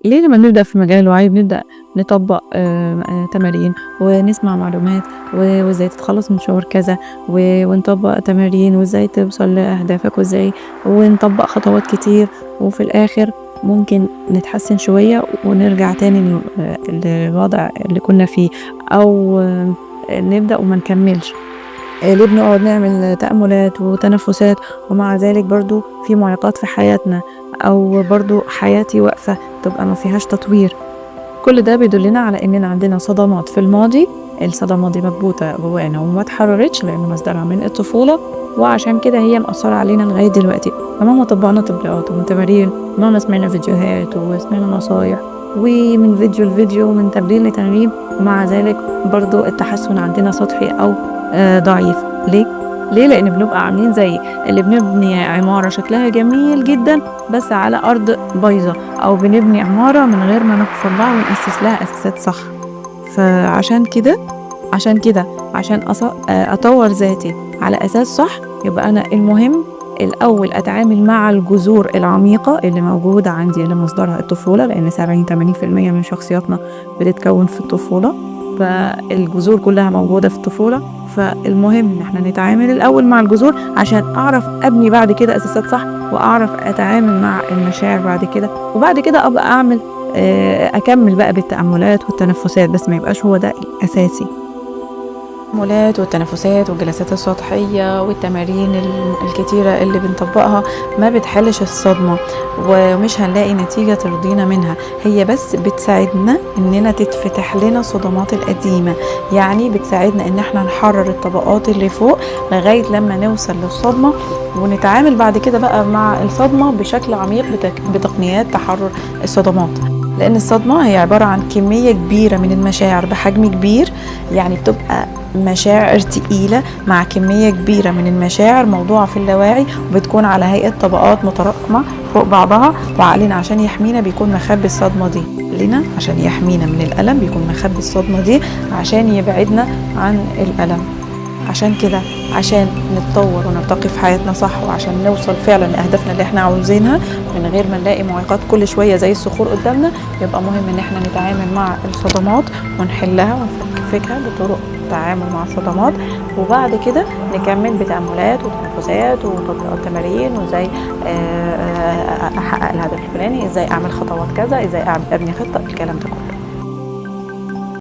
ليه لمّا بنبدأ في مجال الوعي بنبدأ نطبّق تمارين ونسمع معلومات وإزاي تتخلّص من شعور كذا ونطبّق تمارين وإزاي توصل لأهدافك وإزاي ونطبّق خطوات كتير وفي الآخر ممكن نتحسّن شوية ونرجع تاني للوضع اللي كُنّا فيه أو نبدأ وما نكمّلش. ليه بنقعد نعمل تأمُّلات وتنفُّسات ومع ذلك برضه في معيقات في حياتنا أو برضه حياتي واقفة تبقى ما فيهاش تطوير. كل ده بيدُلّنا على إننا عندنا صدمات في الماضي، الصدمات دي مكبوتة جوانا وما اتحرّرتش لإن مصدرها من الطفولة، وعشان كده هي مأثّرة علينا لغاية دلوقتي، فمهما طبّقنا تطبيقات وتمارين، مهما سمعنا فيديوهات وسمعنا نصايح ومن فيديو لفيديو ومن تمرين لتمرين، ومع ذلك برضه التحسُّن عندنا سطحي أو ضعيف. ليه؟ ليه؟ لإن بنبقى عاملين زي اللي بنبني عمارة شكلها جميل جدًا بس على أرض بايظة، أو بنبني عمارة من غير ما نحفر لها ونأسس لها أساسات صح. فعشان كده عشان كده عشان أطوّر ذاتي على أساس صح، يبقى أنا المهم الأول أتعامل مع الجذور العميقة اللي موجودة عندي اللي مصدرها الطفولة، لإن 70، 80% من شخصياتنا بتتكوّن في الطفولة، فالجذور كلّها موجودة في الطفولة، فالمهم إن إحنا نتعامل الأول مع الجذور عشان أعرف أبني بعد كده أساسات صح، وأعرف أتعامل مع المشاعر بعد كده، وبعد كده أبقى أعمل أكمّل بقى بالتأمُّلات والتنفُّسات، بس ما يبقاش هو ده الأساسي. التأملات والتنفسات والجلسات السطحية والتمارين الكتيرة اللي بنطبقها ما بتحلش الصدمة، ومش هنلاقي نتيجة ترضينا منها. هي بس بتساعدنا اننا تتفتح لنا الصدمات القديمة، يعني بتساعدنا ان احنا نحرر الطبقات اللي فوق لغاية لما نوصل للصدمة، ونتعامل بعد كده بقى مع الصدمة بشكل عميق بتقنيات تحرر الصدمات. لأن الصدمة هي عبارة عن كمية كبيرة من المشاعر بحجم كبير، يعني بتبقى مشاعر تقيلة مع كمية كبيرة من المشاعر موضوعة في اللاواعي، وبتكون على هيئة طبقات متراكمة فوق بعضها، وعقلنا عشان يحمينا بيكون مخبي الصدمة دي. عقلنا عشان يحمينا من الألم بيكون مخبي الصدمة دي عشان يبعدنا عن الألم. عشان كده عشان نتطور ونرتقي في حياتنا صح، وعشان نوصل فعلا لأهدافنا اللي احنا عاوزينها من غير ما نلاقي معوقات كل شوية زي الصخور قدامنا، يبقى مهم ان احنا نتعامل مع الصدمات ونحلها ونفكها بطرق التعامل مع الصدمات، وبعد كده نكمل بتأملات وتنفسات وتطبيقات تمارين، وازاي احقق الهدف الفلاني، ازاي اعمل خطوات كذا، ازاي ابني خطة، الكلام ده كله.